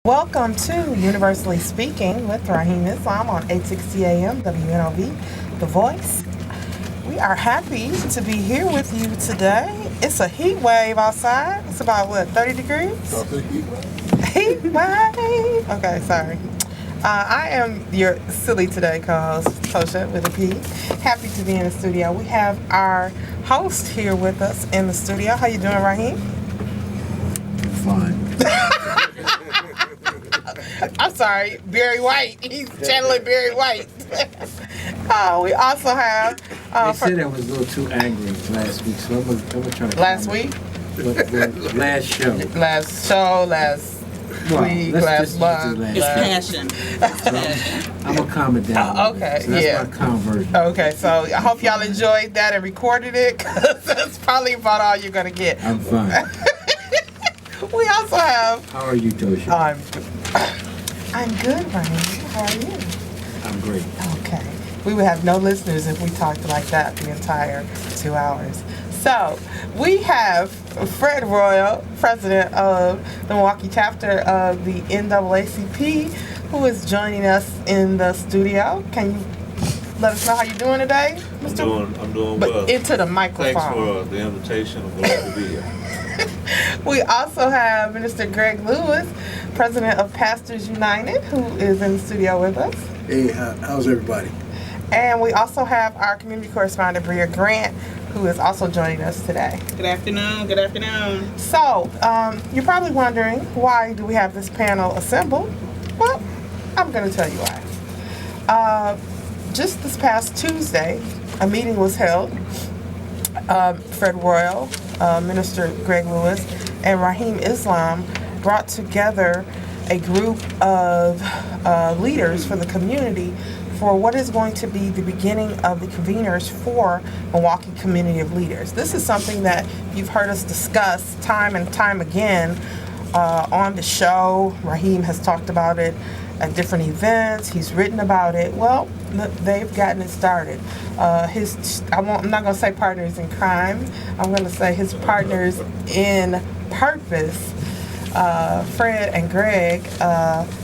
Welcome to Universally Speaking with Rahim Islam on 860 AM WNOV, The Voice. We are happy to be here with you today. It's a heat wave outside. It's about, 30 degrees? Heat wave. Okay, sorry. I am your silly today co-host, Ptosha with a P. Happy to be in the studio. We have our host here with us in the studio. How you doing, Rahim? Fine. I'm sorry, Barry White. He's channeling Barry White. We also have... They said I was a little too angry last week, so I'm gonna try to... Last week? Last show. Last week, last month. It's passion. So I'm gonna calm it down. Okay, so that's yeah. my calm version. Okay, so I hope y'all enjoyed that and recorded it, because that's probably about all you're going to get. I'm fine. We also have... How are you, Tosha? I'm good, Rahim. How are you? I'm great. Okay. We would have no listeners if we talked like that the entire 2 hours. So, we have Fred Royal, president of the Milwaukee chapter of the NAACP, who is joining us in the studio. Can you let us know how you're doing today, Mr. I'm doing But well. into the microphone. Thanks for the invitation. I'm glad to be here. We also have Minister Greg Lewis, president of Pastors United, who is in the studio with us. Hey, how's everybody? And we also have our community correspondent, Bria Grant, who is also joining us today. Good afternoon. Good afternoon. So, you're probably wondering, why do we have this panel assembled? Well, I'm going to tell you why. Just this past Tuesday, a meeting was held. Fred Royal, Minister Greg Lewis, and Rahim Islam brought together a group of leaders for the community for what is going to be the beginning of the conveners for Milwaukee Community of Leaders. This is something that you've heard us discuss time and time again on the show. Rahim has talked about it at different events. He's written about it. Well, they've gotten it started. I'm not going to say partners in crime. I'm going to say his partners in purpose. Fred and Greg,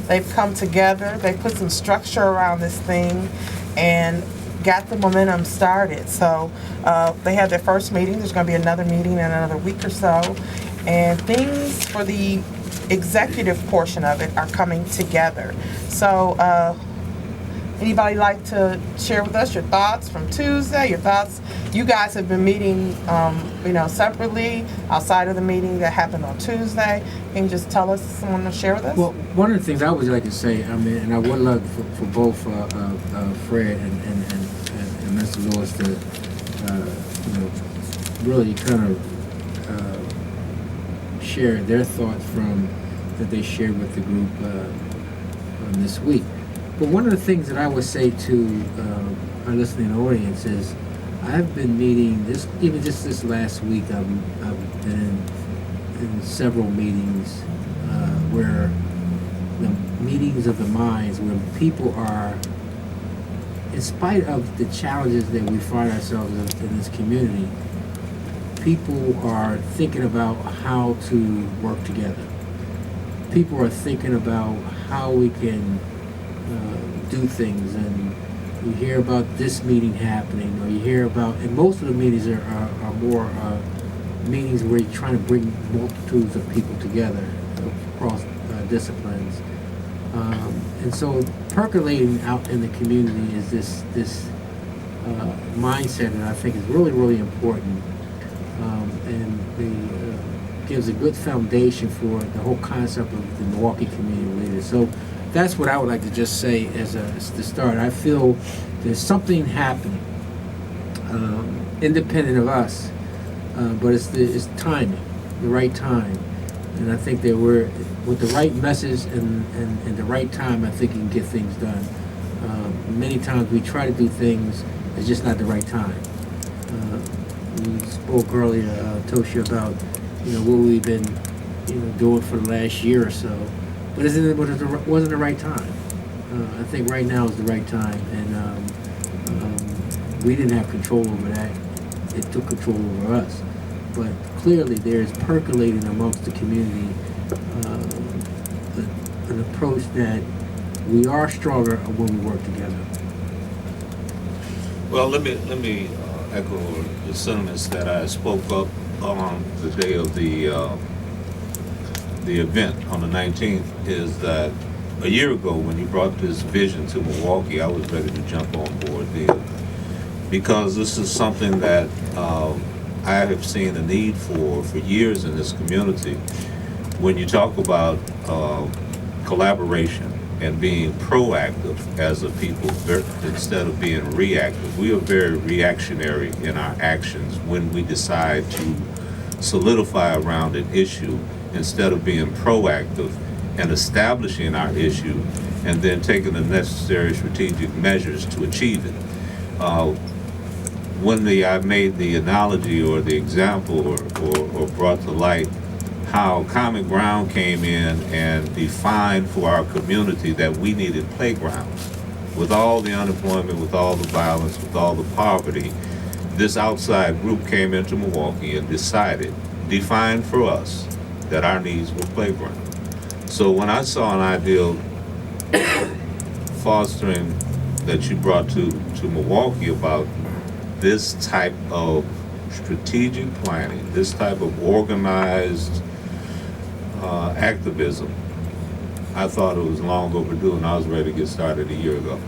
they've come together. They put some structure around this thing and got the momentum started. So they had their first meeting. There's going to be another meeting in another week or so. And things for the executive portion of it are coming together. So anybody like to share with us your thoughts from Tuesday, your thoughts? You guys have been meeting, separately outside of the meeting that happened on Tuesday. Can you just tell us, someone to share with us? Well, one of the things I would like to say, and I would love for both Fred and Mr. Lewis to, really kind of share their thoughts that they shared with the group this week. But one of the things that I would say to our listening audience is, I've been meeting even just this last week. I've been in several meetings where the meetings of the minds, where people are, in spite of the challenges that we find ourselves in this community, people are thinking about how to work together. People are thinking about how we can do things, and you hear about this meeting happening, or you hear about, and most of the meetings are more meetings where you're trying to bring multitudes of people together across disciplines. And so percolating out in the community is this mindset that I think is really, really important, and gives a good foundation for the whole concept of the Milwaukee Community Leaders. So that's what I would like to just say as the start. I feel there's something happening, independent of us, but it's timing, the right time. And I think that we're, with the right message and the right time, I think you can get things done. Many times we try to do things, it's just not the right time. We spoke earlier, Tosha, about what we've been doing for the last year or so. But it wasn't the right time. I think right now is the right time, and we didn't have control over that. It took control over us. But clearly there's percolating amongst the community an approach that we are stronger when we work together. Well, let me echo the sentiments that I spoke up on the day of the event on the 19th. Is that a year ago when you brought this vision to Milwaukee, I was ready to jump on board there, because this is something that I have seen a need for years in this community. When you talk about collaboration and being proactive as a people instead of being reactive, we are very reactionary in our actions when we decide to solidify around an issue instead of being proactive and establishing our issue and then taking the necessary strategic measures to achieve it. When I made the analogy or the example or brought to light how Common Ground came in and defined for our community that we needed playgrounds. With all the unemployment, with all the violence, with all the poverty, this outside group came into Milwaukee and defined for us that our needs were playgrounds. So when I saw an ideal fostering that you brought to Milwaukee about this type of strategic planning, this type of organized activism, I thought it was long overdue, and I was ready to get started a year ago.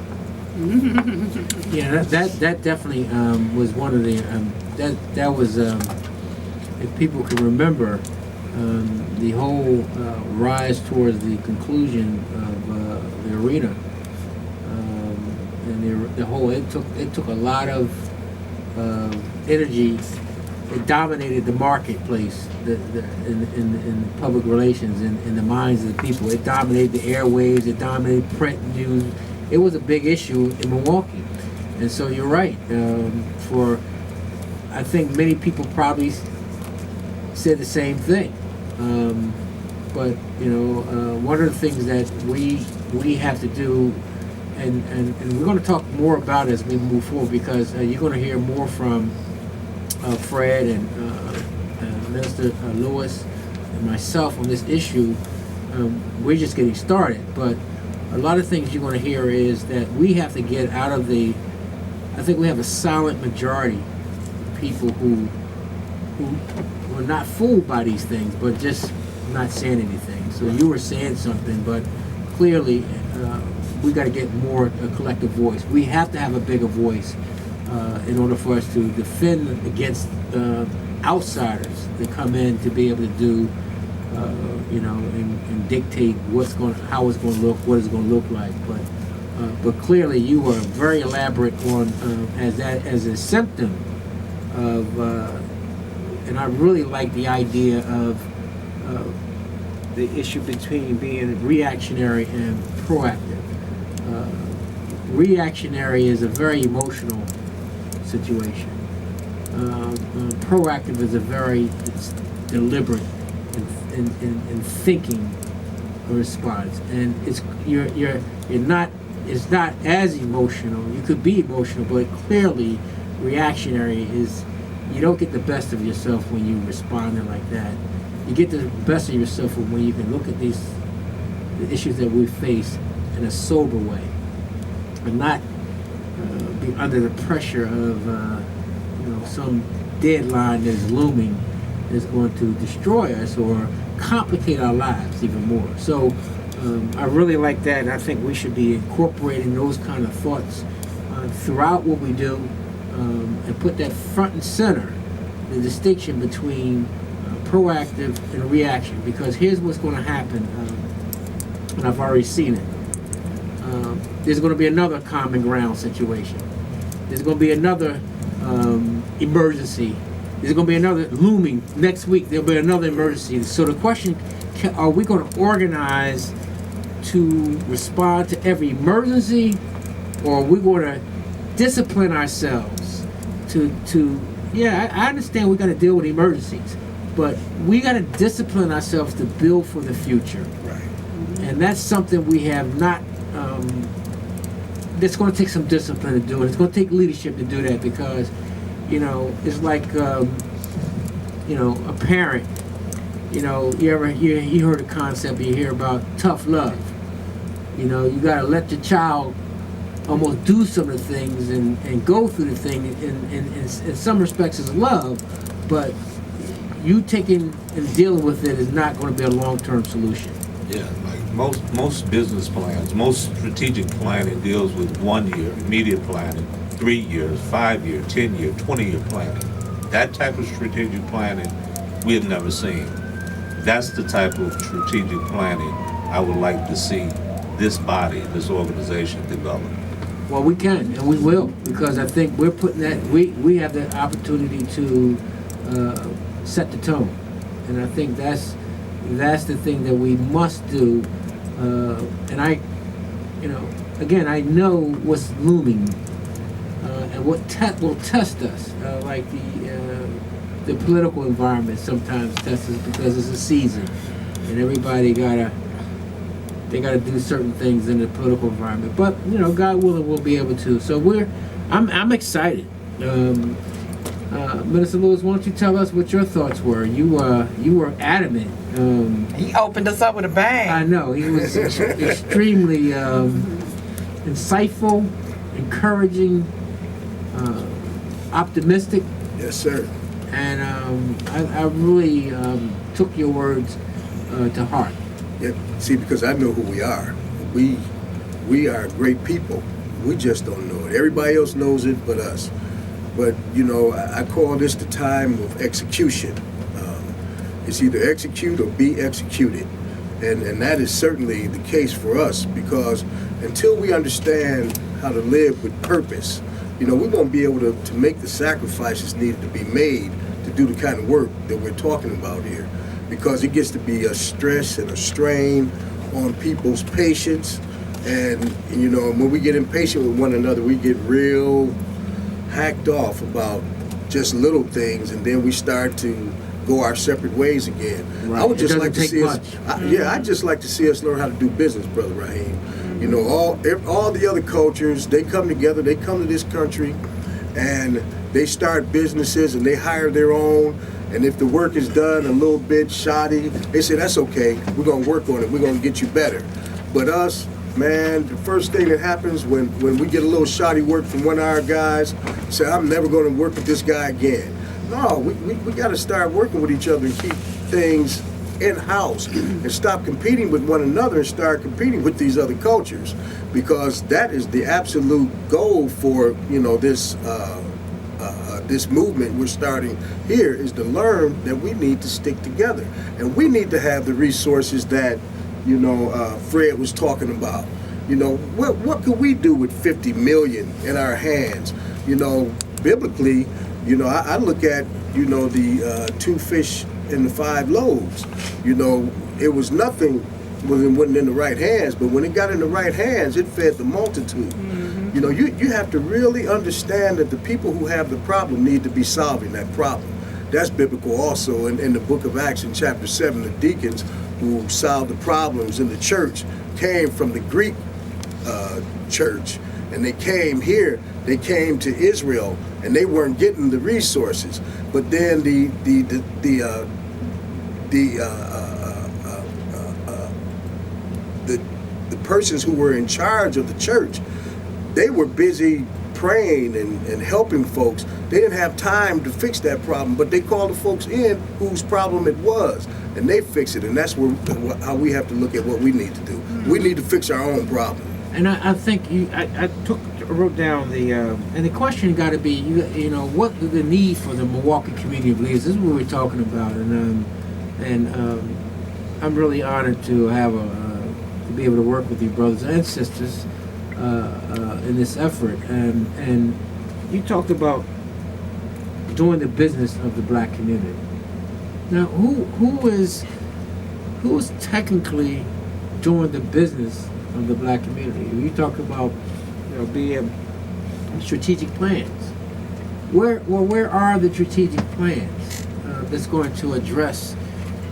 Yeah, that definitely was one of the that was if people can remember the whole rise towards the conclusion of the arena, and the whole it took a lot of energy. It dominated the marketplace, in public relations, in the minds of the people. It dominated the airwaves. It dominated print news. It was a big issue in Milwaukee, and so you're right. I think many people probably said the same thing. But one of the things that we have to do, and we're going to talk more about it as we move forward, because you're going to hear more from Fred and Minister Lewis and myself on this issue. We're just getting started, but a lot of things you're going to hear is that we have to get out of I think we have a silent majority of people who are not fooled by these things, but just not saying anything. So you were saying something, but clearly we got to get more a collective voice. We have to have a bigger voice in order for us to defend against outsiders that come in to be able to do, and dictate how it's going to look, what it's going to look like. But clearly, you were very elaborate on as a symptom of, and I really like the idea of the issue between being reactionary and proactive. Reactionary is a very emotional situation. Proactive is it's deliberate in thinking a response, and it's not as emotional. You could be emotional, but clearly reactionary is you don't get the best of yourself when you respond like that. You get the best of yourself when you can look at the issues that we face in a sober way, and not be under the pressure of some deadline that's looming, that's going to destroy us or complicate our lives even more. So I really like that, and I think we should be incorporating those kind of thoughts throughout what we do, and put that front and center, the distinction between proactive and reaction, because here's what's going to happen, and I've already seen it. There's going to be another Common Ground situation. There's going to be another emergency. There's going to be another looming next week. There'll be another emergency. So the question, are we going to organize to respond to every emergency, or are we going to discipline ourselves I understand we got to deal with emergencies, but we got to discipline ourselves to build for the future. Right. And that's something we have not, it's going to take some discipline to do it. It's going to take leadership to do that, because, it's like, a parent, you heard the concept, you hear about tough love. You know, you got to let your child almost do some of the things and go through the thing in some respects is love, but you taking and dealing with it is not going to be a long-term solution. Yeah, like most business plans, most strategic planning deals with 1 year, immediate planning, 3 years, 5 year, 10 year, 20-year planning. That type of strategic planning we have never seen. That's the type of strategic planning I would like to see this body, this organization develop. Well, we can and we will, because I think we're putting that, we have the opportunity to set the tone, and I think that's the thing that we must do. And I, you know, again, I know what's looming and what will test us, like the political environment sometimes tests us because it's a season, and everybody gotta do certain things in the political environment. But you know, God willing, we'll be able to. So I'm excited. Minister Lewis, why don't you tell us what your thoughts were? You were adamant. He opened us up with a bang. I know he was extremely insightful, encouraging, optimistic. Yes, sir. And I really took your words to heart. Yeah, see, because I know who we are. We are great people. We just don't know it. Everybody else knows it but us. But, you know, I call this the time of execution. It's either execute or be executed. And that is certainly the case for us, because until we understand how to live with purpose, you know, we won't be able to make the sacrifices needed to be made to do the kind of work that we're talking about here, because it gets to be a stress and a strain on people's patience. And, you know, when we get impatient with one another, we get real hacked off about just little things, and then we start to go our separate ways again. Right. I would just like to see much. I'd just like to see us learn how to do business, Brother Rahim. You know, all the other cultures, they come together, they come to this country, and they start businesses, and they hire their own. And if the work is done a little bit shoddy, they say, that's okay, we're gonna work on it, we're gonna get you better. But us, man, the first thing that happens when we get a little shoddy work from one of our guys, say, I'm never gonna work with this guy again. No, we gotta start working with each other and keep things in-house and stop competing with one another and start competing with these other cultures, because that is the absolute goal for, you know, this movement we're starting here, is to learn that we need to stick together, and we need to have the resources that, you know, Fred was talking about. You know, what could we do with 50 million in our hands? You know, biblically, you know, I look at, you know, the 2 fish and the 5 loaves. You know, it was nothing when it wasn't in the right hands, but when it got in the right hands, it fed the multitude. Mm-hmm. You know, you have to really understand that the people who have the problem need to be solving that problem. That's biblical also. In the book of Acts in chapter 7, the deacons who solved the problems in the church came from the Greek church, and they came here. They came to Israel, and they weren't getting the resources. But then the persons who were in charge of the church, they were busy praying and helping folks. They didn't have time to fix that problem, but they called the folks in whose problem it was, and they fixed it. And that's how we have to look at what we need to do. Mm-hmm. We need to fix our own problem. And I think I wrote down and the question got to be, you know, what is the need for the Milwaukee community of leaders? This is what we're talking about, and I'm really honored to have to be able to work with you brothers and sisters in this effort. And you talked about doing the business of the black community. Now, who is technically doing the business of the black community? You talk about, you know, being strategic plans. Where are the strategic plans that's going to address?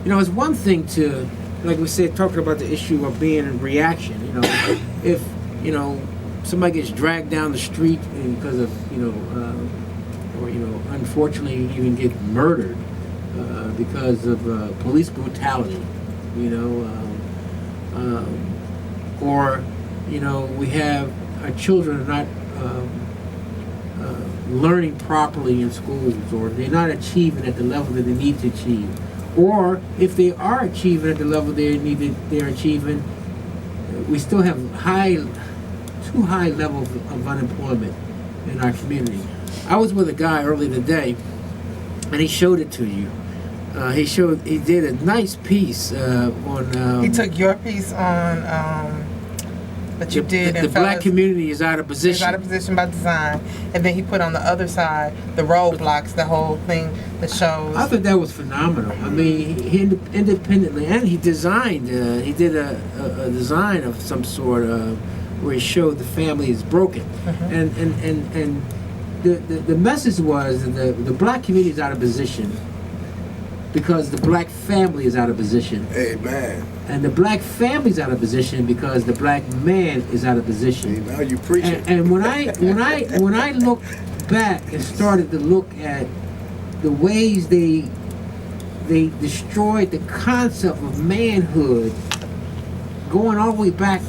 You know, it's one thing to, like we said, talking about the issue of being in reaction. You know, if, you know, somebody gets dragged down the street because of, you know, or, you know, unfortunately even get murdered because of police brutality, you know, or we have our children are not learning properly in schools, or they're not achieving at the level that they need to achieve, or if they are achieving at the level they're achieving, we still have too high levels of unemployment in our community. I was with a guy earlier today, and he showed it to you. He did a nice piece on. He took your piece on that you did. The black community is out of position. Is out of position by design, and then he put on the other side the roadblocks, the whole thing that shows. I thought that was phenomenal. I mean, he independently, and he designed. He did a design of some sort where he showed the family is broken, and the message was that the black community is out of position because the black family is out of position. Amen. And the black family's out of position because the black man is out of position. See, now you preaching. And when I look back and started to look at the ways they destroyed the concept of manhood, going all the way back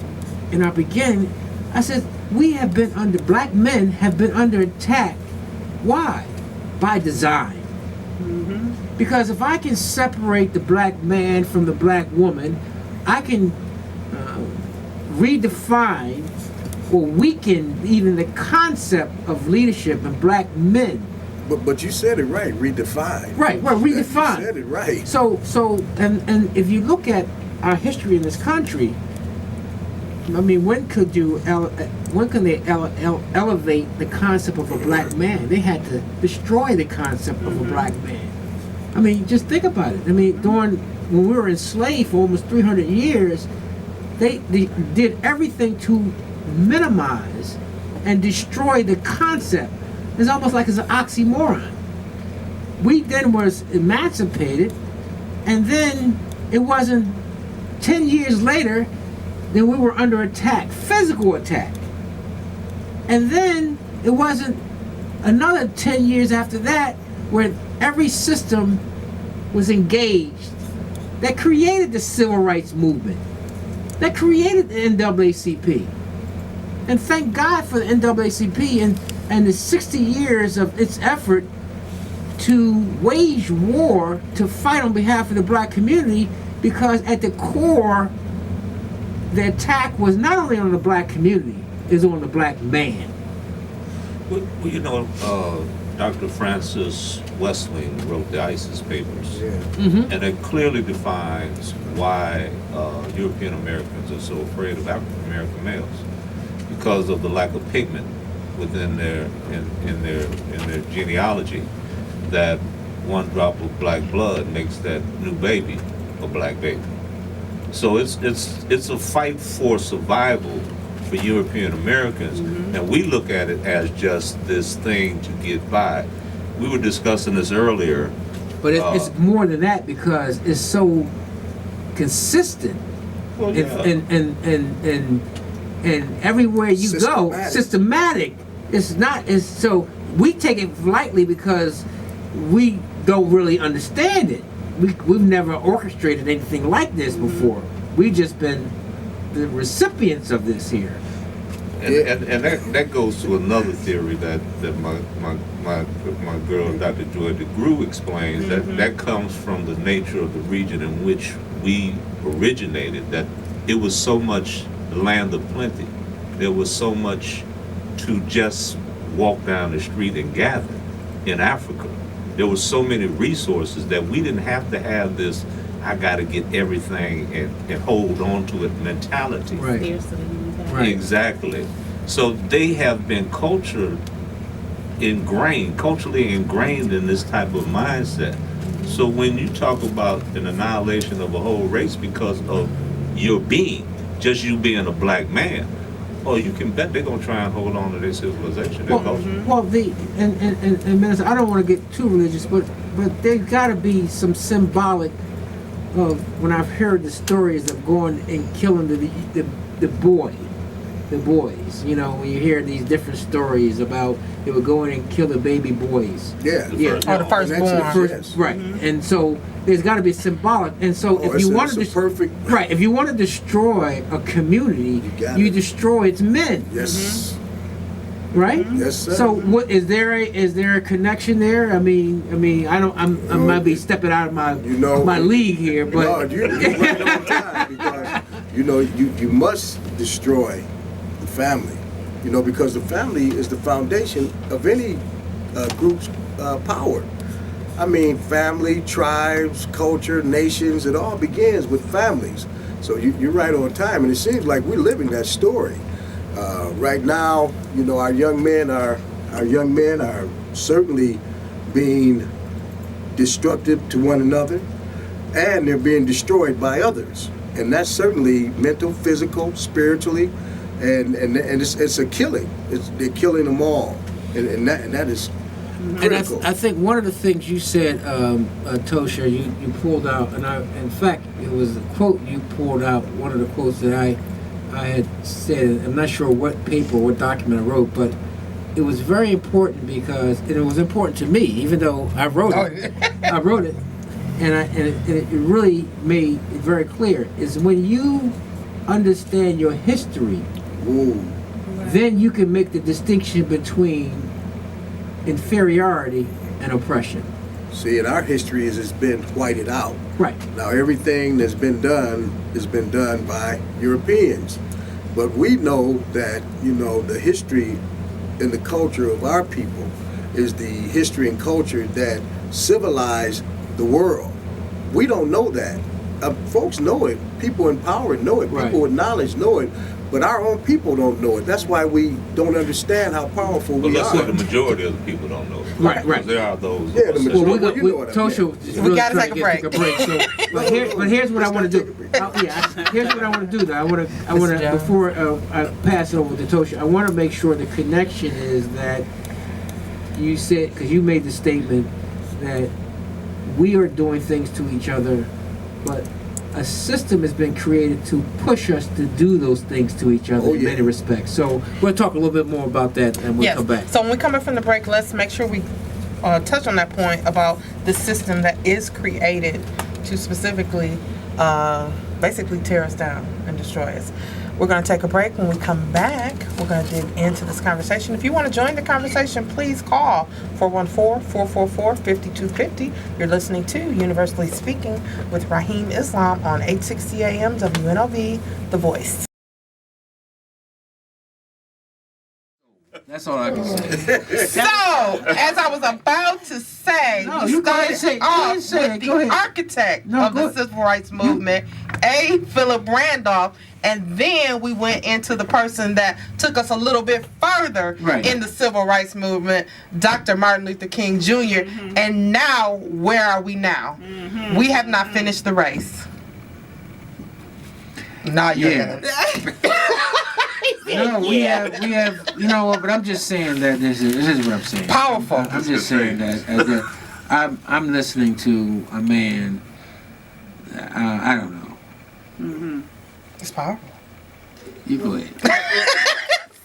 in our beginning, I said black men have been under attack. Why? By design. Because if I can separate the black man from the black woman, I can redefine or weaken even the concept of leadership in black men. But you said it right, redefine. Right, redefine. You said it right. So and if you look at our history in this country, I mean, when can they elevate the concept of a black man? They had to destroy the concept of a black man. I mean, just think about it. I mean, when we were enslaved for almost 300 years, they did everything to minimize and destroy the concept. It's almost like it's an oxymoron. We then was emancipated, and then it wasn't 10 years later that we were under attack, physical attack. And then it wasn't another 10 years after that where every system was engaged that created the civil rights movement, that created the NAACP. And thank God for the NAACP and the 60 years of its effort to wage war to fight on behalf of the black community, because at the core, the attack was not only on the black community, it was on the black man. Well, Dr. Francis Westling wrote the ISIS papers, Yeah. and it clearly defines why European Americans are so afraid of African American males, because of the lack of pigment within their genealogy. That one drop of black blood makes that new baby a black baby. So it's a fight for survival for European Americans, and we look at it as just this thing to get by. We were discussing this earlier. But it's more than that, because it's so consistent. Well, yeah. And everywhere you go, systematic. So we take it lightly because we don't really understand it. We've never orchestrated anything like this before. We've just been the recipients of this here. And that goes to another theory that my girl, Dr. Joy DeGruy, explains, that comes from the nature of the region in which we originated, that it was so much the land of plenty. There was so much to just walk down the street and gather in Africa. There was so many resources that we didn't have to have this, I got to get everything and hold on to it mentality. Right. Right. Exactly. So they have been culturally ingrained in this type of mindset. So when you talk about an annihilation of a whole race because of your being, just you being a black man, oh, you can bet they're gonna try and hold on to their civilization, their culture. Well, and Minister, I don't want to get too religious, but there's got to be some symbolic of when I've heard the stories of going and killing the boy, the boys. You know, when you hear these different stories about they would go in and kill the baby boys. Yeah. Yeah. Or the firstborn. Yes. Right. And so there's got to be symbolic. And so if you want to perfect. right, if you want to destroy a community, you destroy its men. Yes. Right? Yes, sir. So what is there a connection there? I mean I don't I might be stepping out of my league here, but no, you're right on time because you must destroy the family. Because the family is the foundation of any group's power. I mean, family, tribes, culture, nations, it all begins with families. So you're right on time, and it seems like we're living that story. Right now, our young men are certainly being destructive to one another, and they're being destroyed by others. And that's certainly mental, physical, spiritually, and it's a killing. They're killing them all, and that is critical. And I think one of the things you said, Ptosha, you pulled out, and in fact, it was a quote you pulled out. One of the quotes that I had said. I'm not sure what paper, what document I wrote, but it was very important because it was important to me, even though I wrote it. I wrote it, and it really made it very clear. Is when you understand your history, then you can make the distinction between inferiority and oppression. See, in our history it's been whited out. Right. Now everything that's been done has been done by Europeans. But we know that, the history and the culture of our people is the history and culture that civilized the world. We don't know that. Folks know it. People in power know it. Right. People with knowledge know it. But our own people don't know it. That's why we don't understand how powerful But we let's are. say the majority of the people don't know it. Right. Because there are those. Yeah, the who majority. say, Well, You know what I Ptosha is We really gotta trying take a to take a break. So, but here's what I want to do. Here's what I want to do. Though I want to before I pass it over to Ptosha, I want to make sure the connection is that you said, because you made the statement that we are doing things to each other, but a system has been created to push us to do those things to each other in many respects. So we'll talk a little bit more about that, and we'll come back. So when we come back from the break, let's make sure we touch on that point about the system that is created to specifically, basically tear us down and destroy us. We're going to take a break. When we come back, we're going to dig into this conversation. If you want to join the conversation, please call 414-444-5250. You're listening to Universally Speaking with Rahim Islam on 860 AM WNOV, The Voice. That's all I can say. So, as I was about to say, No, we you go ahead started and say it. Go ahead off and say it. with Go the ahead. architect No, of go the ahead. civil rights movement, A. Philip Randolph, and then we went into the person that took us a little bit further Right. in the civil rights movement, Dr. Martin Luther King Jr. And now, where are we now? We have not finished the race. Not yet. No, we have, but I'm just saying that this is what I'm saying. Powerful. I'm just saying that I'm listening to a man, I don't know. It's powerful. You go ahead.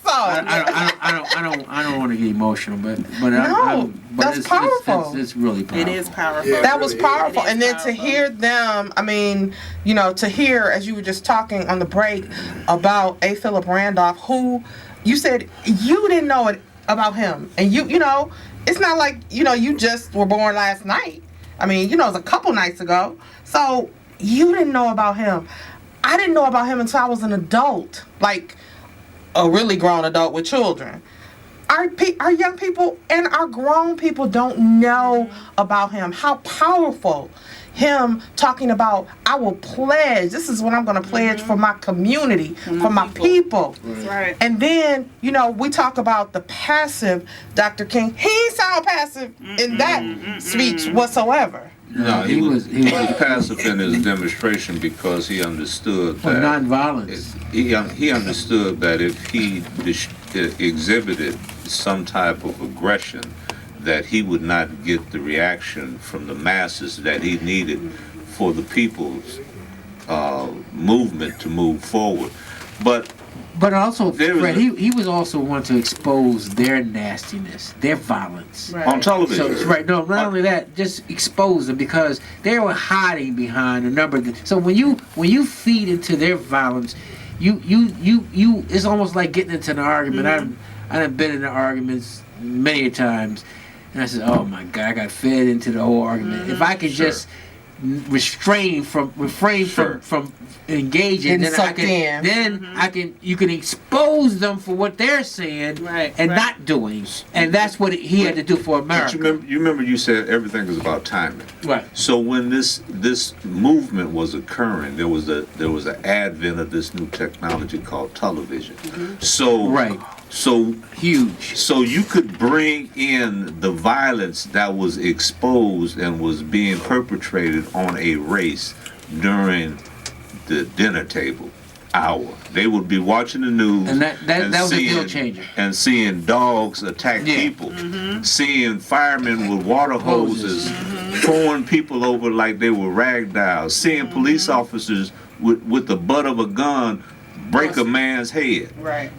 So, I don't want to get emotional, but that's powerful. It's really powerful. It is powerful. Yeah. that was powerful. It is And then powerful. to hear them, to hear, as you were just talking on the break about A. Philip Randolph, who you said you didn't know it about him. And it's not like, you just were born last night. It was a couple nights ago. So you didn't know about him. I didn't know about him until I was an adult, like a really grown adult with children. Our young people and our grown people don't know about him. How powerful him talking about, I will pledge, this is what I'm going to pledge for my community, for my people. That's right. And then, we talk about the passive Dr. King. He ain't sound passive in that speech whatsoever. No, he was passive in his demonstration because he understood For that nonviolence. he understood that if he exhibited some type of aggression, that he would not get the reaction from the masses that he needed for the people's movement to move forward. But But also, There was Fred, a- he was also one to expose their nastiness, their violence. Right. on television. So right, no, not only that, just expose them because they were hiding behind a number of. So when you feed into their violence, you it's almost like getting into an argument. I've been in arguments many times, and I said, oh my God, I got fed into the whole argument. If I could just refrain from engaging, then I sucked can in. then you can expose them for what they're saying Right, and right. not doing, and that's what he had to do for But America. you remember you said everything is about timing. Right. So when this movement was occurring, there was an advent of this new technology called television. So Right. So Huge. So you could bring in the violence that was exposed and was being perpetrated on a race during the dinner table hour. They would be watching the news And that was a deal seeing- changer. and seeing dogs attack Yeah. people, seeing firemen with water hoses throwing people over like they were rag dolls, seeing police officers with the butt of a gun break a man's head. Right.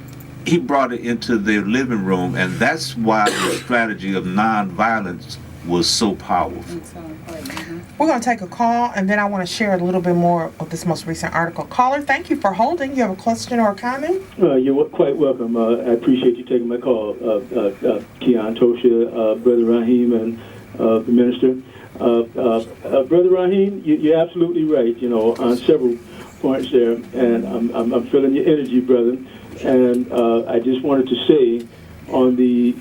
He brought it into their living room, and that's why the strategy of nonviolence was so powerful. It's so important. We're going to take a call, and then I want to share a little bit more of this most recent article. Caller, thank you for holding. You have a question or a comment? You're quite welcome. I appreciate you taking my call, Keon, Ptosha, Brother Rahim, and the minister. Brother Rahim, you're absolutely right, on several points there, and I'm feeling your energy, brother. And I just wanted to say on the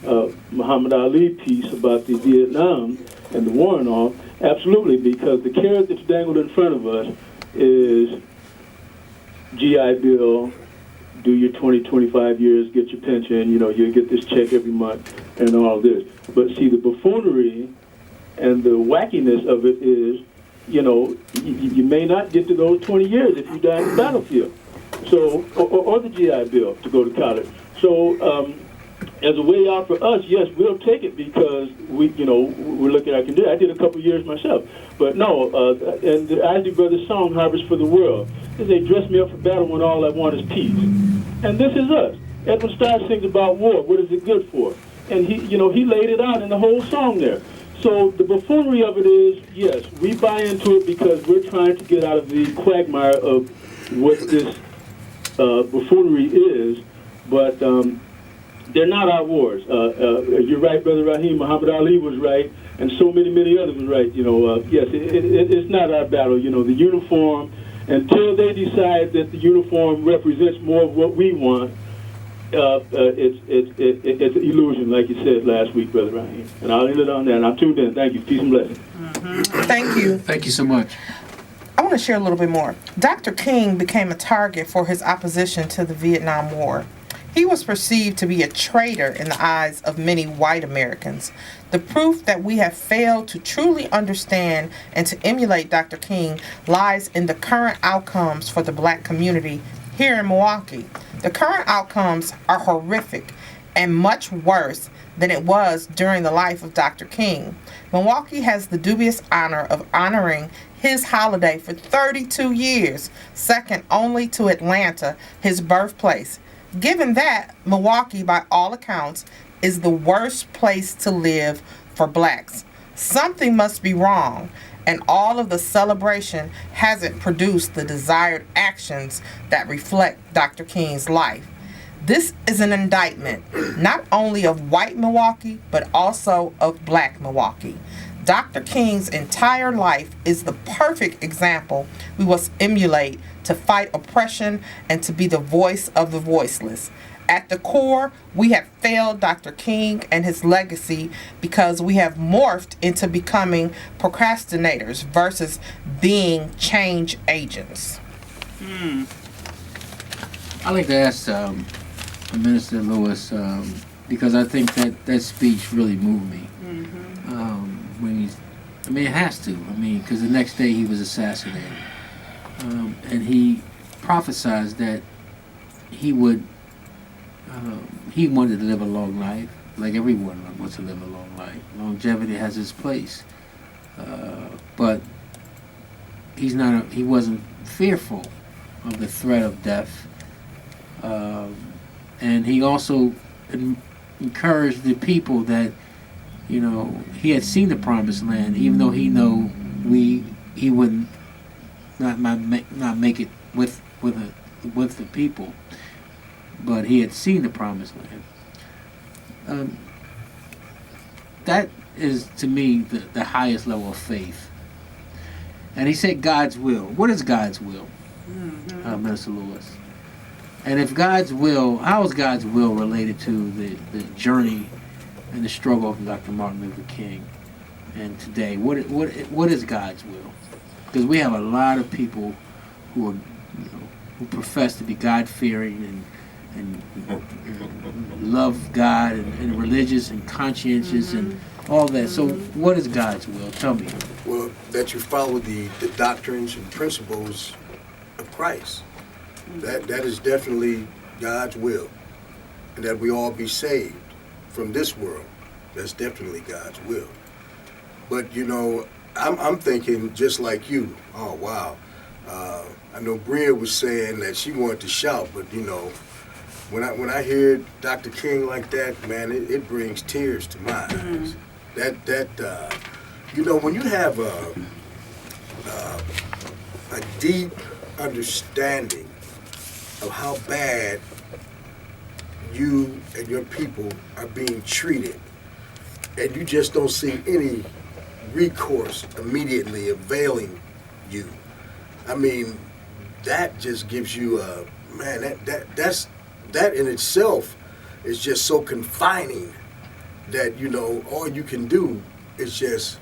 Muhammad Ali piece about the Vietnam and the war and all, absolutely, because the carrot that's dangled in front of us is GI Bill, do your 20, 25 years, get your pension, you'll get this check every month and all this. But see, the buffoonery and the wackiness of it is, you may not get to those 20 years if you die in the battlefield. So, or the GI Bill to go to college. So, as a way out for us, yes, we'll take it because we're looking at our condition. I did a couple years myself, but no. And the Isley Brothers song "Harvest for the World" is they dress me up for battle when all I want is peace. And this is us. Edwin Starr sings about war. What is it good for? And he laid it out in the whole song there. So the buffoonery of it is, yes, we buy into it because we're trying to get out of the quagmire of what this buffoonery is, but they're not our wars. You're right, Brother Rahim. Muhammad Ali was right, and so many others was right. Yes, it's not our battle. The uniform, until they decide that the uniform represents more of what we want, it's an illusion, like you said last week, Brother Rahim. And I'll end it on that. And I'm tuned in. Thank you. Peace and blessings. Thank you. Thank you so much. I want to share a little bit more. Dr. King became a target for his opposition to the Vietnam War. He was perceived to be a traitor in the eyes of many white Americans. The proof that we have failed to truly understand and to emulate Dr. King lies in the current outcomes for the black community here in Milwaukee. The current outcomes are horrific and much worse than it was during the life of Dr. King. Milwaukee has the dubious honor of honoring his holiday for 32 years, second only to Atlanta, his birthplace. Given that, Milwaukee, by all accounts, is the worst place to live for blacks. Something must be wrong, and all of the celebration hasn't produced the desired actions that reflect Dr. King's life. This is an indictment, not only of white Milwaukee, but also of black Milwaukee. Dr. King's entire life is the perfect example we must emulate to fight oppression and to be the voice of the voiceless. At the core, we have failed Dr. King and his legacy because we have morphed into becoming procrastinators versus being change agents. I'd like to ask Minister Lewis, because I think that speech really moved me. It has to. Because the next day he was assassinated. And he prophesied that he wanted to live a long life, like everyone wants to live a long life. Longevity has its place. But he wasn't fearful of the threat of death. And he also encouraged the people that, you know, he had seen the promised land, even though he know he wouldn't not make it with the people, but he had seen the promised land. That is, to me, the highest level of faith. And he said God's will. What is God's will, Minister Lewis? And if God's will, how is God's will related to the journey and the struggle of Dr. Martin Luther King? And today, what is God's will? Because we have a lot of people who are, you know, who profess to be God-fearing and love God and religious and conscientious and all that. So what is God's will? Tell me. Well, that you follow the doctrines and principles of Christ. That is definitely God's will. And that we all be saved from this world. That's definitely God's will. But, you know, I'm thinking just like you. Oh, wow. I know Bria was saying that she wanted to shout, but, you know, when I hear Dr. King like that, man, it brings tears to my eyes. You know, when you have a deep understanding of how bad you and your people are being treated, and you just don't see any recourse immediately availing you, I mean, that just gives you a, man, that in itself is just so confining that, you know, all you can do is just,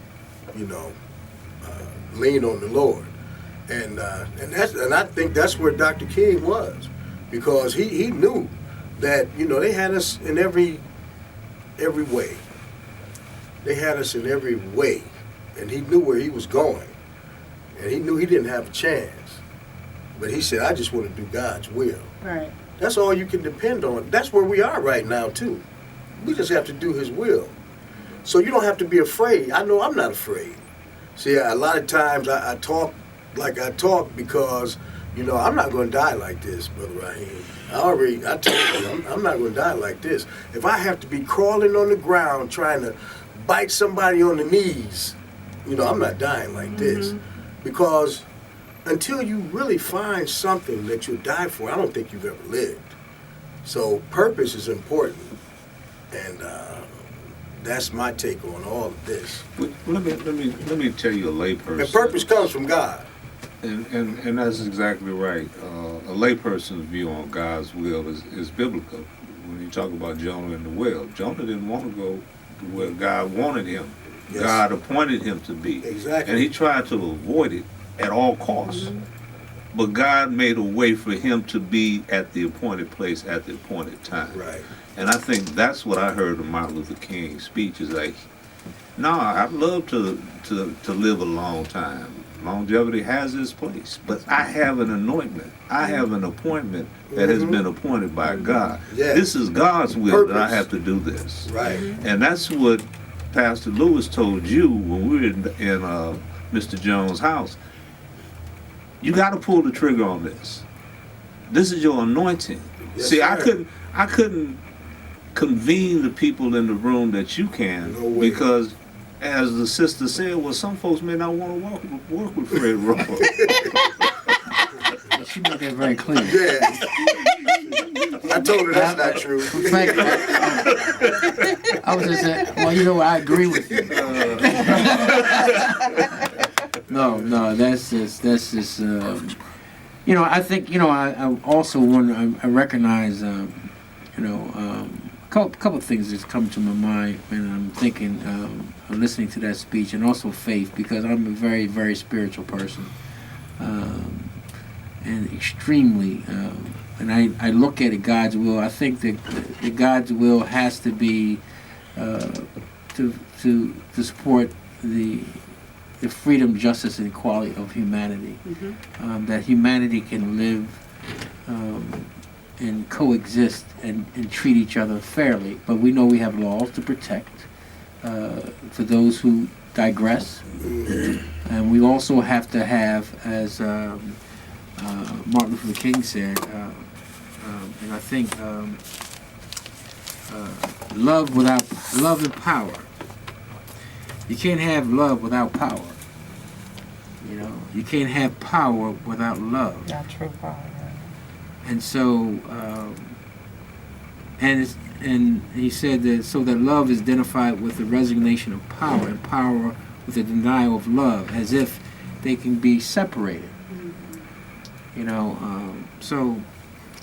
you know, lean on the Lord. And I think that's where Dr. King was, because he knew that, you know, they had us in every way. They had us in every way, and he knew where he was going, and he knew he didn't have a chance. But he said, I just want to do God's will. Right. That's all you can depend on. That's where we are right now, too. We just have to do his will. So you don't have to be afraid. I know I'm not afraid. See, a lot of times I talk like I talk because, you know, I'm not going to die like this, Brother Rahim. I told you, I'm not going to die like this. If I have to be crawling on the ground trying to bite somebody on the knees, you know, I'm not dying like this. Because until you really find something that you'll die for, I don't think you've ever lived. So purpose is important. And that's my take on all of this. Let me tell you a layperson. And purpose comes from God. And that's exactly right. A layperson's view on God's will is biblical. When you talk about Jonah and the well, Jonah didn't want to go to where God wanted him. Yes. God appointed him to be. Exactly. And he tried to avoid it at all costs. But God made a way for him to be at the appointed place at the appointed time. Right. And I think that's what I heard in Martin Luther King's speech is like, no, I'd love to live a long time. Longevity has its place. But I have an anointment. I have an appointment that has been appointed by God. Yes. This is God's will Purpose. that I have to do this. Right. And that's what Pastor Lewis told you when we were in Mr. Jones' house. You got to pull the trigger on this. This is your anointing. Yes, See, sir. I couldn't convene the people in the room that you can, No way. because, as the sister said, well, some folks may not want to work with Fred Roy. She made that very clear. Yeah. I told her that's not true. In fact, I was just saying, well, you know what, I agree with you. No, that's just you know, I think, you know, I also want I recognize, you know, a couple of things that's come to my mind when I'm thinking, listening to that speech, and also faith, because I'm a very, very spiritual person, and extremely, and I look at it, God's will. I think that God's will has to be to support the freedom, justice, and equality of humanity. That humanity can live and coexist and treat each other fairly. But we know we have laws to protect for those who digress. And we also have to have, as Martin Luther King said, and I think love and power. You can't have love without power. You know, you can't have power without love. Not true power. And so, and he said that so that love is identified with the resignation of power, and power with the denial of love, as if they can be separated. You know, so.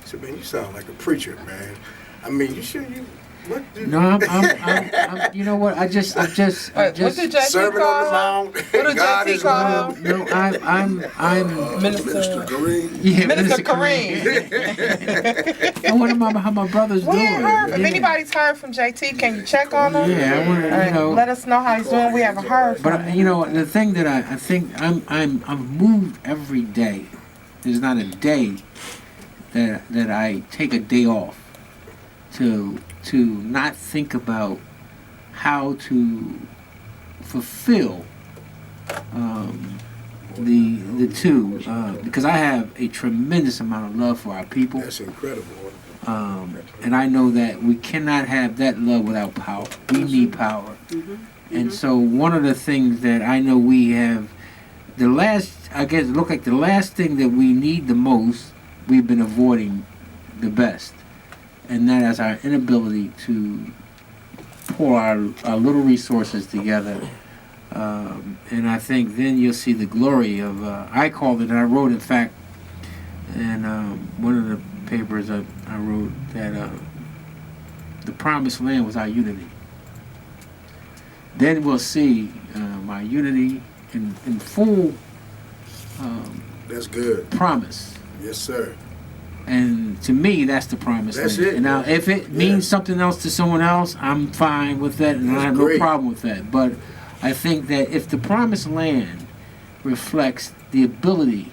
So man, you sound like a preacher, man. I mean, you sure you? What? No, I'm you know what? I just. What did JT Sermon on the call? Mount. What did God JT is call? love. No, I'm Minister Kareem. yeah, Minister Kareem. I want to know how my brother's We doing. ain't heard. If Yeah. anybody's heard from JT, can you check on him? Yeah, I want to, All right, you know. let us know how he's doing. We haven't heard from But him. you know, the thing that I think I'm moved every day. There's not a day that I take a day off to not think about how to fulfill the two, because I have a tremendous amount of love for our people, That's incredible. and I know that we cannot have that love without power. We need power. And so one of the things that I know we have, the last thing that we need the most, we've been avoiding the best. And that is our inability to pour our little resources together. And I think then you'll see the glory of, I called it, and I wrote, in fact, in one of the papers I wrote, that the promised land was our unity. Then we'll see our unity in full That's good. promise. Yes, sir. And to me, that's the promised That's land. it, And now, man. if it means something else to someone else, I'm fine with that, and I That's have great. no problem with that. But I think that if the promised land reflects the ability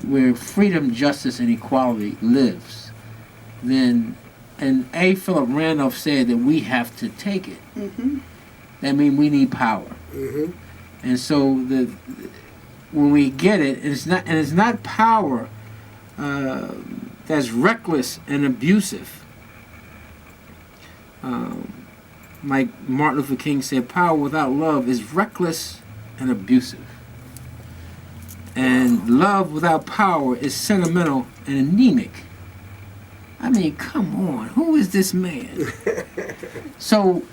where freedom, justice, and equality lives, then, and A. Philip Randolph said that we have to take it. That means we need power. Mm-hmm. And so when we get it, it's not power that's reckless and abusive. Like Martin Luther King said, power without love is reckless and abusive. And love without power is sentimental and anemic. I mean, come on, who is this man? So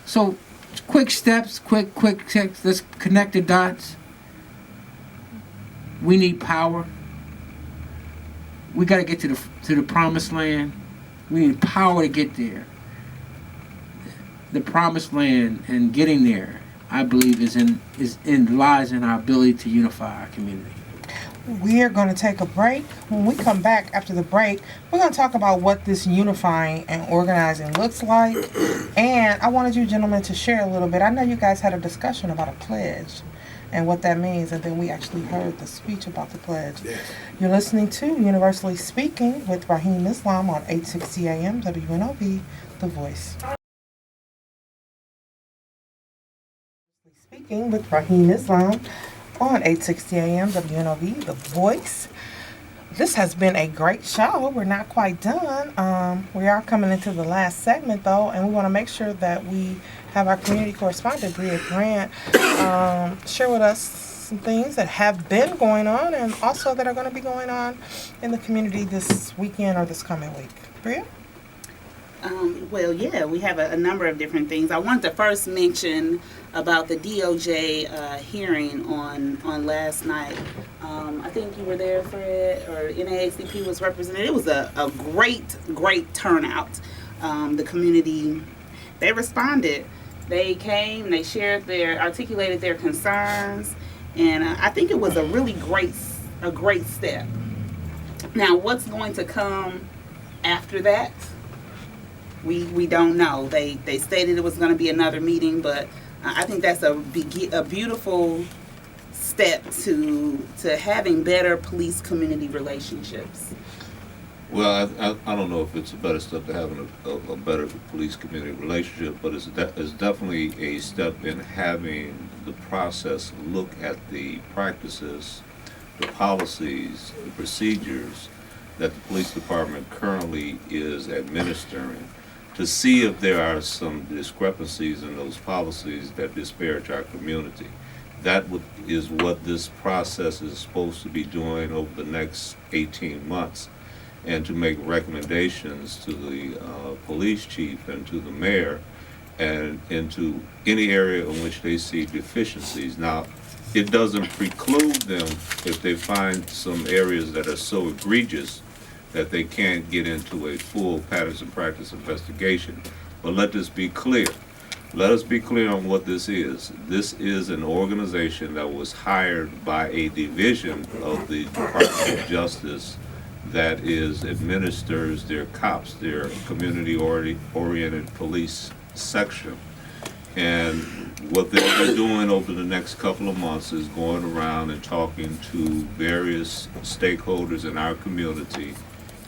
quick steps, quick steps. Let's connect the dots. We need power. We got to get to the promised land. We need power to get there. The promised land and getting there, I believe, lies in our ability to unify our community. We are going to take a break. When we come back after the break, we're going to talk about what this unifying and organizing looks like. And I wanted you gentlemen to share a little bit. I know you guys had a discussion about a pledge and what that means, and then we actually heard the speech about the pledge. Yes. You're listening to Universally Speaking with Rahim Islam on 860 AM WNOV, The Voice. Speaking with Rahim Islam on 860 AM WNOV, The Voice. This has been a great show. We're not quite done. We are coming into the last segment, though, and we want to make sure that we have our community correspondent, Bria Grant, share with us some things that have been going on and also that are going to be going on in the community this weekend or this coming week. Bria? Well, yeah, we have a number of different things. I want to first mention about the DOJ hearing on last night. I think you were there for it, or NAACP was represented. It was a great turnout. The community, they responded. They came, they articulated their concerns, and I think it was a really great step. Now, what's going to come after that? We don't know. They stated it was going to be another meeting, but I think that's a beautiful step to having better police-community relationships. Well, I don't know if it's a better step to having a better police-community relationship, but it's definitely a step in having the process look at the practices, the policies, the procedures, that the police department currently is administering to see if there are some discrepancies in those policies that disparage our community. That is what this process is supposed to be doing over the next 18 months, and to make recommendations to the police chief and to the mayor and into any area in which they see deficiencies. Now, it doesn't preclude them if they find some areas that are so egregious that they can't get into a full patterns and practice investigation. But let this be clear. Let us be clear on what this is. This is an organization that was hired by a division of the Department of Justice that administers their cops, their community-oriented police section. And what they'll be doing over the next couple of months is going around and talking to various stakeholders in our community.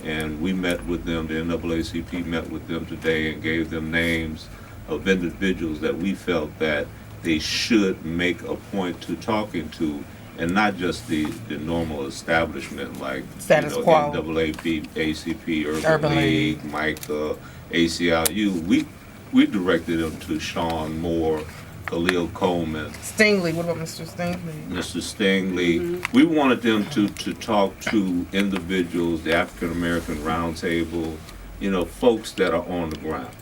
And we met with them, the NAACP met with them today and gave them names of individuals that we felt that they should make a point to talking to, and not just the normal establishment like NAACP, ACP, Urban League, MICA, ACLU. We directed them to Sean Moore, Khalil Coleman. Stingley, what about Mr. Stingley? Mr. Stingley. We wanted them to talk to individuals, the African American Roundtable, folks that are on the ground,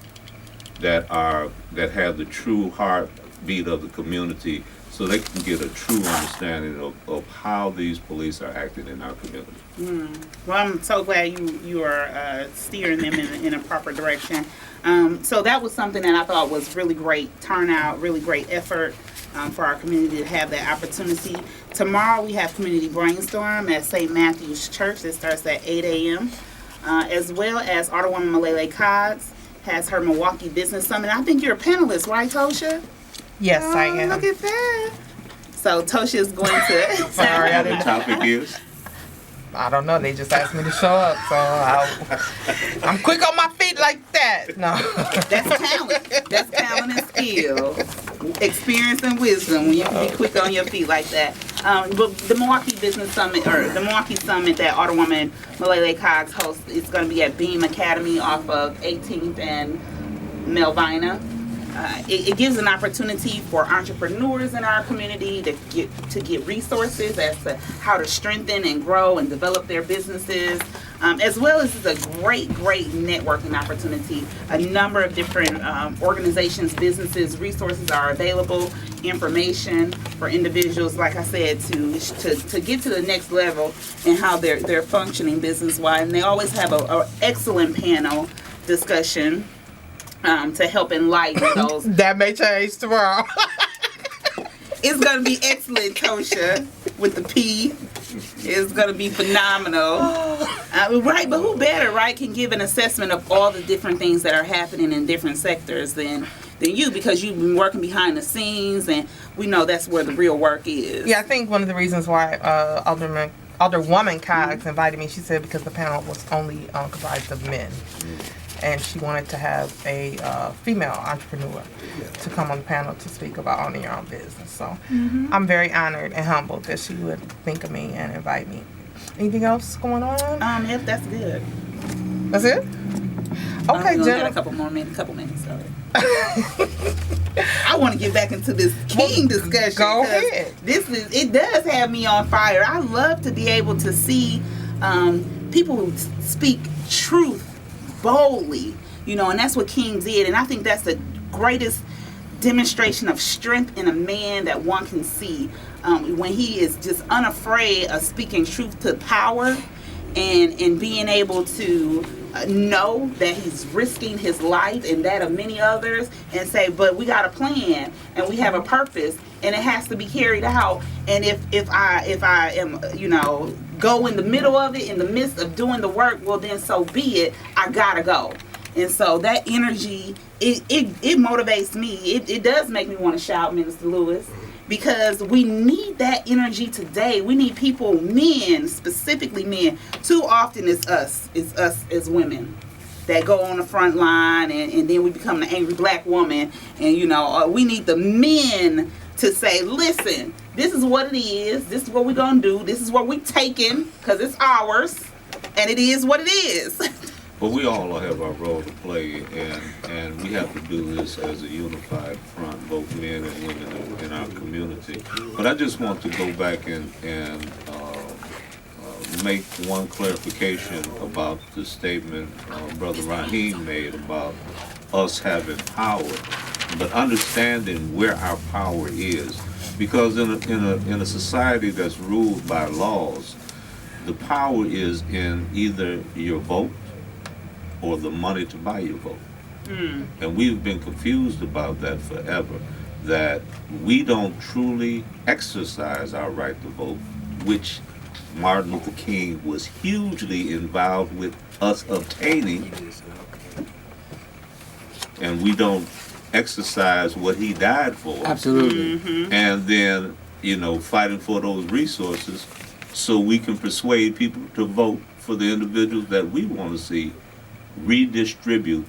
that have the true heartbeat of the community, so they can get a true understanding of how these police are acting in our community. Well, I'm so glad you are steering them in a proper direction. So that was something that I thought was really great turnout, really great effort for our community to have that opportunity. Tomorrow we have community brainstorm at St. Matthew's Church. That starts at 8 a.m. As well as Alderwoman Malele Cox has her Milwaukee Business Summit. I think you're a panelist, right, Ptosha? Yes, I am. Look at that. So Ptosha is going to... Sorry, I The didn't. topic is? I don't know. They just asked me to show up, so I'm quick on my feet like that. No. That's talent. That's talent and skill. Experience and wisdom when you can be quick on your feet like that. But the Milwaukee Business Summit, or the Milwaukee Summit that Alderwoman Malele Cox hosts, is going to be at Beam Academy off of 18th and Melvina. It gives an opportunity for entrepreneurs in our community to get resources as to how to strengthen and grow and develop their businesses, as well as it's a great networking opportunity. A number of different organizations, businesses, resources are available, information for individuals, like I said, to get to the next level in how they're functioning business-wise. And they always have an excellent panel discussion to help enlighten those. That may change tomorrow. It's going to be excellent, Ptosha, with the P. It's going to be phenomenal. Right, but who better, right, can give an assessment of all the different things that are happening in different sectors than you, because you've been working behind the scenes, and we know that's where the real work is. Yeah, I think one of the reasons why Alderwoman Cox invited me, she said because the panel was only comprised of men. And she wanted to have a female entrepreneur to come on the panel to speak about owning your own business. So I'm very honored and humbled that she would think of me and invite me. Anything else going on? Yep, that's good. That's it? Okay, Jen. Jen. A couple minutes. Sorry. I want to get back into this king discussion. Go ahead. It does have me on fire. I love to be able to see people who speak truth boldly, and that's what King did, and I think that's the greatest demonstration of strength in a man that one can see, when he is just unafraid of speaking truth to power, and being able to know that he's risking his life and that of many others, and say, but we got a plan and we have a purpose and it has to be carried out, and if I am go in the middle of it, in the midst of doing the work, well then so be it, I gotta go. And so that energy, it motivates me. It does make me want to shout, Minister Lewis, because we need that energy today. We need people, men, specifically men. Too often it's us as women that go on the front line, and then we become the angry black woman, and we need the men to say, listen, this is what it is, this is what we're gonna do, this is what we're taking, because it's ours, and it is what it is. But we all have our role to play, and we have to do this as a unified front, both men and women in our community. But I just want to go back and make one clarification about the statement Brother Rahim made about us having power, but understanding where our power is. Because in a society that's ruled by laws, the power is in either your vote or the money to buy your vote. And we've been confused about that forever, that we don't truly exercise our right to vote, which Martin Luther King was hugely involved with us obtaining, and we don't exercise what he died for. Absolutely. And then, fighting for those resources so we can persuade people to vote for the individuals that we want to see redistribute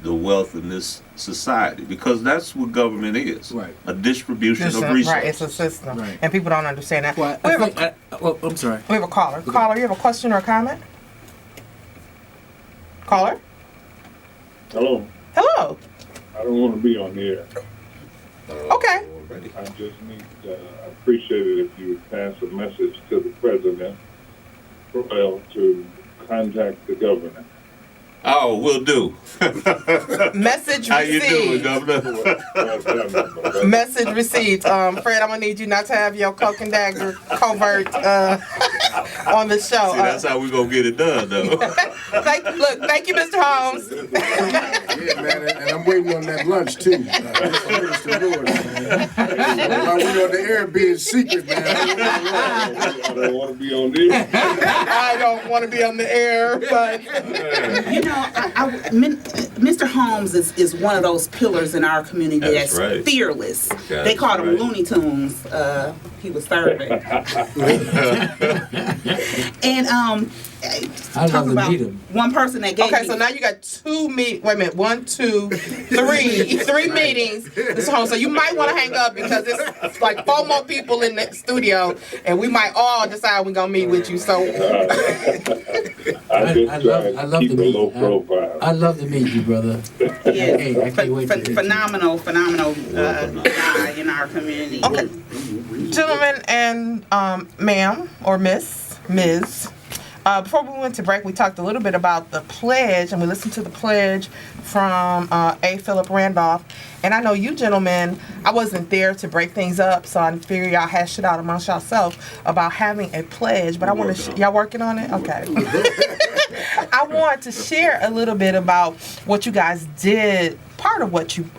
the wealth in this society, because that's what government is. Right. A distribution of resources. Right, it's a system. Right. And people don't understand that. Well, I'm sorry. We have a caller. Caller, you have a question or a comment? Caller? Hello. Hello. I don't want to be on the air. Okay. I just need, I appreciate it if you would pass a message to the president, to contact the governor. Oh, will do. Message How you doing, received. Governor? Message received. Fred, I'm gonna need you not to have your cloak and dagger covert on the show. See, that's how we gonna get it done, though. Thank you, Mr. Holmes. Yeah, man, and I'm waiting on that lunch too. Mr. Lewis, man. While we on the air being secret, man. I don't want to be on the air. I don't want to be on the air, but Mr. Holmes is one of those pillars in our community That's that's right. fearless. That's They called him right. Looney Tunes. He was serving. And I love talking to about meet him. one person that gave okay. me So now you got wait a minute, 1, 2, 3 meetings, Mr. Holmes. So you might want to hang up because it's like 4 more people in the studio, and we might all decide we're gonna meet with you. So I just I try love to keep to a meet low you. profile. I'd love to meet you, brother. Hey, I can't wait to meet you. phenomenal guy in our community. okay, gentlemen and ma'am or Ms. Before we went to break, we talked a little bit about the pledge, and we listened to the pledge from A. Philip Randolph. And I know you gentlemen, I wasn't there to break things up, so I figure y'all hash it out amongst yourselves about having a pledge. But I want to, y'all working on it? Okay. I want to share a little bit about what you guys did, part of what you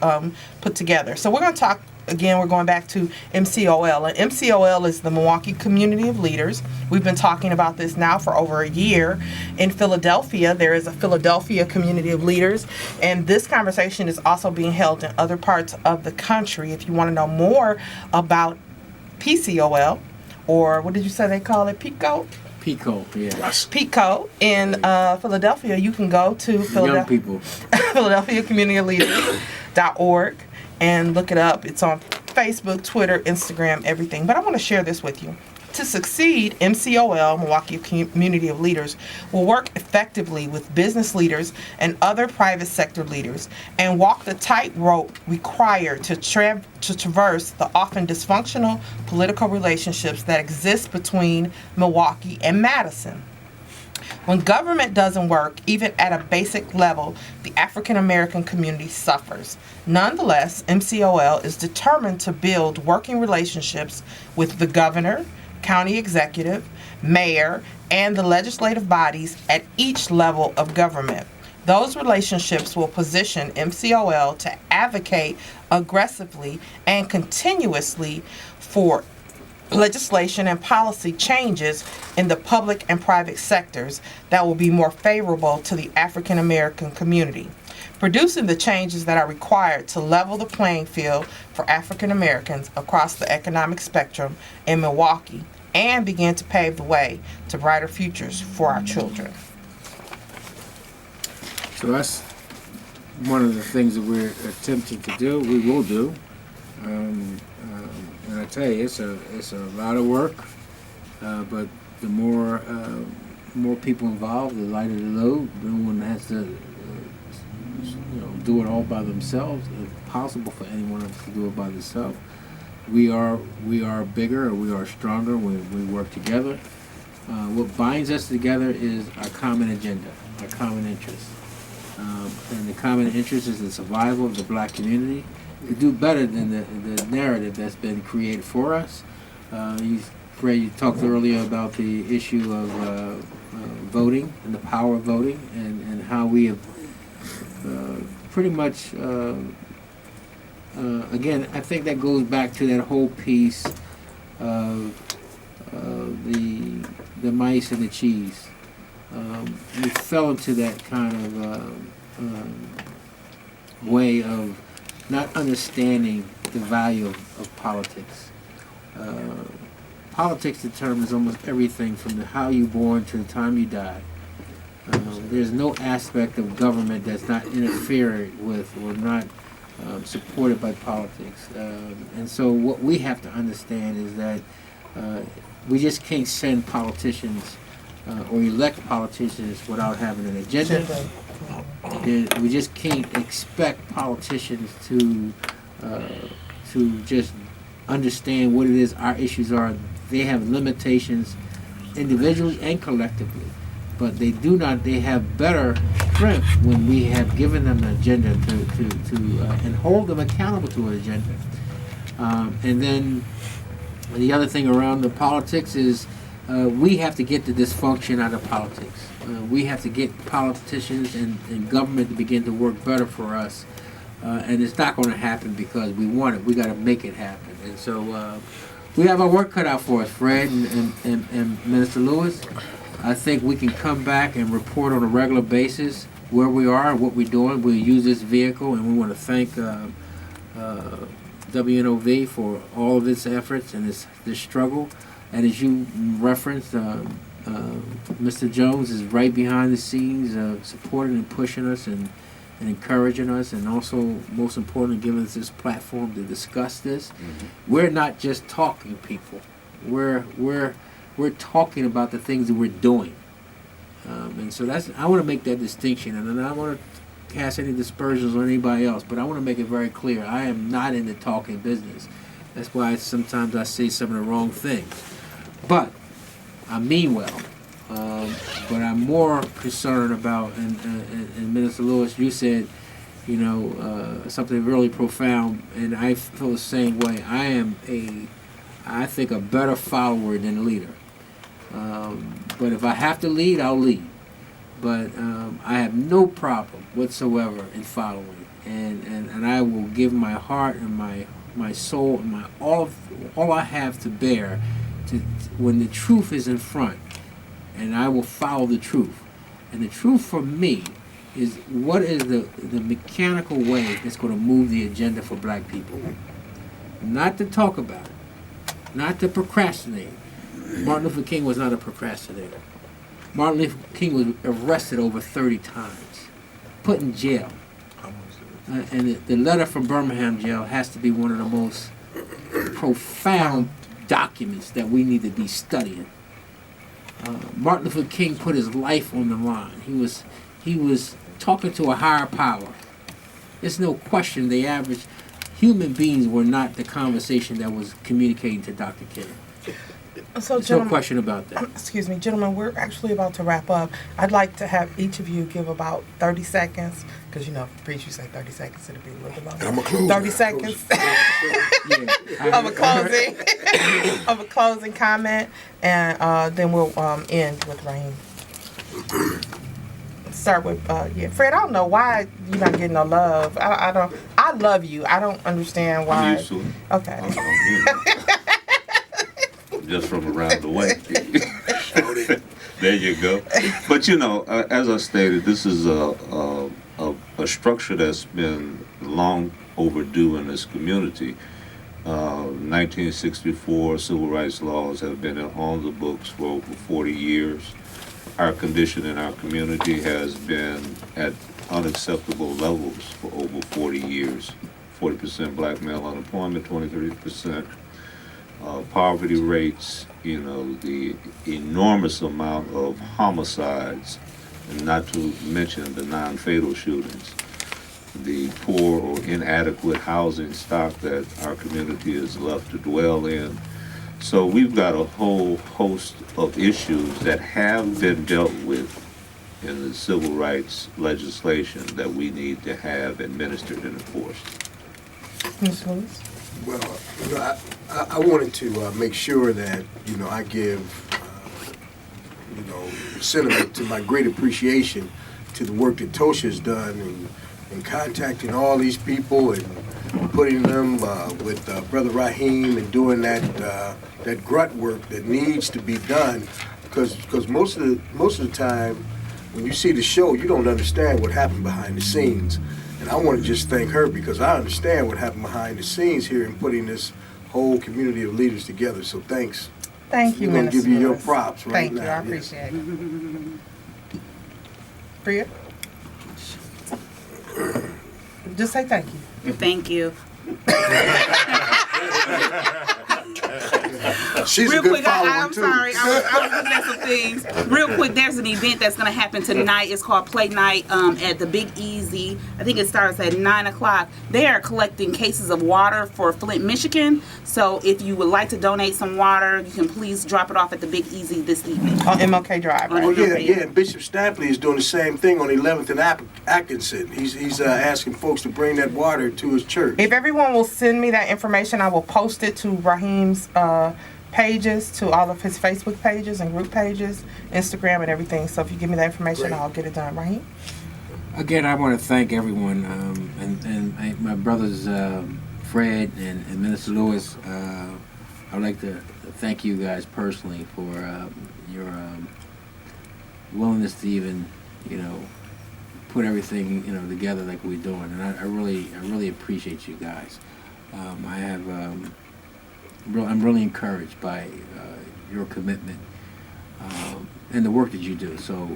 put together. So we're going to talk. Again, we're going back to MCOL. And MCOL is the Milwaukee Community of Leaders. We've been talking about this now for over a year. In Philadelphia, there is a Philadelphia Community of Leaders. And this conversation is also being held in other parts of the country. If you want to know more about PCOL, or what did you say they call it, PICO? Pico, yeah. PICO in Philadelphia, you can go to Young people. PhiladelphiaCommunityLeaders.org and look it up. It's on Facebook, Twitter, Instagram, everything. But I want to share this with you. To succeed, MCOL, Milwaukee Community of Leaders, will work effectively with business leaders and other private sector leaders and walk the tightrope required to traverse the often dysfunctional political relationships that exist between Milwaukee and Madison. When government doesn't work, even at a basic level, the African American community suffers. Nonetheless, MCOL is determined to build working relationships with the governor, county executive, mayor, and the legislative bodies at each level of government. Those relationships will position MCOL to advocate aggressively and continuously for legislation and policy changes in the public and private sectors that will be more favorable to the African American community, producing the changes that are required to level the playing field for African Americans across the economic spectrum in Milwaukee and begin to pave the way to brighter futures for our children. So that's one of the things that we're attempting to do. We will do. And I tell you, it's a lot of work. But the more more people involved, the lighter the load. No one has to do it all by themselves. It's possible for anyone else to do it by themselves. We are bigger, or we are stronger when we work together. What binds us together is our common agenda, our common interest. And the common interest is the survival of the black community. To do better than the narrative that's been created for us. Fred, you talked earlier about the issue of voting and the power of voting, and how we have pretty much, again, I think that goes back to that whole piece of the mice and the cheese. We fell into that kind of way of not understanding the value of politics. Politics determines almost everything from how you're born to the time you die. There's no aspect of government that's not interfered with or not supported by politics. And so what we have to understand is that we just can't send politicians or elect politicians without having an agenda. We just can't expect politicians to just understand what it is our issues are. They have limitations individually and collectively, but they do not. They have better strength when we have given them an agenda to and hold them accountable to an agenda. And then the other thing around the politics is we have to get the dysfunction out of politics. We have to get politicians and government to begin to work better for us. And it's not going to happen because we want it. We got to make it happen. And so we have our work cut out for us, Fred and Minister Lewis. I think we can come back and report on a regular basis where we are and what we're doing. We'll use this vehicle, and we want to thank WNOV for all of its efforts and this struggle. And as you referenced, Mr. Jones is right behind the scenes, supporting and pushing us and encouraging us, and also, most importantly, giving us this platform to discuss this. Mm-hmm. We're not just talking people. We're talking about the things that we're doing. And so I want to make that distinction, and I want to cast any dispersions on anybody else, but I want to make it very clear. I am not in the talking business. That's why sometimes I say some of the wrong things. But I mean well. But I'm more concerned about, and Minister Lewis, you said, something really profound, and I feel the same way. I am I think, a better follower than a leader. But if I have to lead, I'll lead. But I have no problem whatsoever in following, and I will give my heart and my soul and all I have to bear to when the truth is in front, and I will follow the truth. And the truth for me is what is the mechanical way that's going to move the agenda for black people. Not to talk about it, not to procrastinate. Martin Luther King was not a procrastinator. Martin Luther King was arrested over 30 times, put in jail. And the letter from Birmingham jail has to be one of the most profound documents that we need to be studying. Martin Luther King put his life on the line. He was talking to a higher power. There's no question the average human beings were not the conversation that was communicating to Dr. King. So, There's no question about that. Excuse me, gentlemen, we're actually about to wrap up. I'd like to have each of you give about 30 seconds, because, preach, you say 30 seconds, it'll be a little bit longer. I'm a closing. 30 seconds of a closing comment, and then we'll end with Rahim. Start with, Fred, I don't know why you're not getting no love. I love you. I don't understand why. I'm used to it. Okay. Just from around the way. There you go. But as I stated, this is a structure that's been long overdue in this community. 1964 civil rights laws have been on the books for over 40 years. Our condition in our community has been at unacceptable levels for over 40 years. 40% black male unemployment, 23% poverty rates, the enormous amount of homicides, and not to mention the non-fatal shootings, the poor or inadequate housing stock that our community is left to dwell in. So we've got a whole host of issues that have been dealt with in the civil rights legislation that we need to have administered and enforced. Ms. Lewis? Well, I wanted to make sure that, I give, sentiment to my great appreciation to the work that Ptosha has done in contacting all these people and putting them with Brother Rahim and doing that grunt work that needs to be done, because most of the time when you see the show, you don't understand what happened behind the scenes. And I want to just thank her, because I understand what happened behind the scenes here in putting this whole community of leaders together. So thanks. Thank you, We're going to Minister give you your Lewis. props right now. Thank you, I appreciate it. Bria? Just say thank you. Thank you. She's Real a good quick, follower, I'm too. sorry. I was looking at some things. Real quick, there's an event that's going to happen tonight. It's called Play Night at the Big Easy. I think it starts at 9 o'clock. They are collecting cases of water for Flint, Michigan. So if you would like to donate some water, you can please drop it off at the Big Easy this evening. On MLK Drive, right? Oh, yeah, and Bishop Stapley is doing the same thing on 11th and Atkinson. He's asking folks to bring that water to his church. If everyone will send me that information, I will post it to Rahim's pages, to all of his Facebook pages and group pages, Instagram and everything. So if you give me that information, Great. I'll get it done. Rahim? Again, I want to thank everyone, and my brothers Fred and Minister Lewis. I'd like to thank you guys personally for your willingness to even, put everything together like we're doing, and I really appreciate you guys. I'm really encouraged by your commitment and the work that you do. So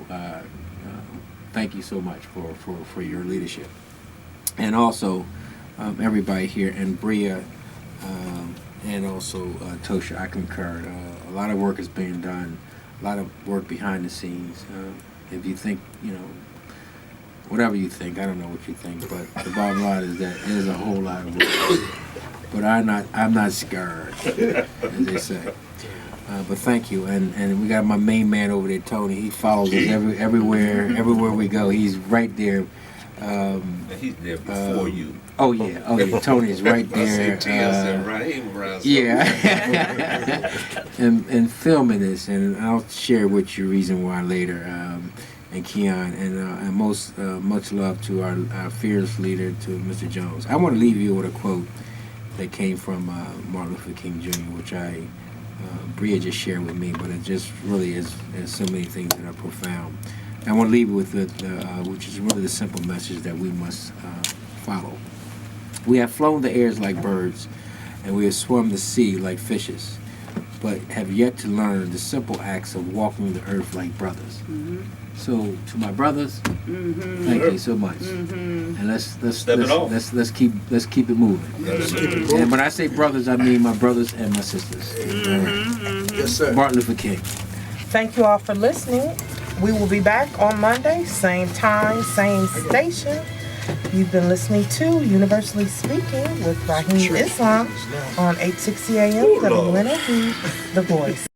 thank you so much for your leadership. And also everybody here, and Bria and also Ptosha, I concur. A lot of work is being done, a lot of work behind the scenes. If you think, whatever you think, I don't know what you think, but the bottom line is that there's a whole lot of work. But I'm not scared, as they say. But thank you, and we got my main man over there, Tony. He follows us everywhere we go. He's right there. He's there before you. Oh yeah, Tony's right there. Yeah, and filming this, and I'll share with you reason why later. And Keon, and much love to our fearless leader, to Mr. Jones. I want to leave you with a quote that came from Martin Luther King Jr., which Bria just shared with me, but it just really is so many things that are profound. And I want to leave you with which is really the simple message that we must follow. We have flown the airs like birds, and we have swum the sea like fishes, but have yet to learn the simple acts of walking the earth like brothers. Mm-hmm. So to my brothers, thank you so much, and let's keep it moving. And when I say brothers, I mean my brothers and my sisters. Yes, sir. Martin Luther King. Thank you all for listening. We will be back on Monday, same time, same station. You've been listening to Universally Speaking with Rahim Islam on 860 AM WNOV, The Voice.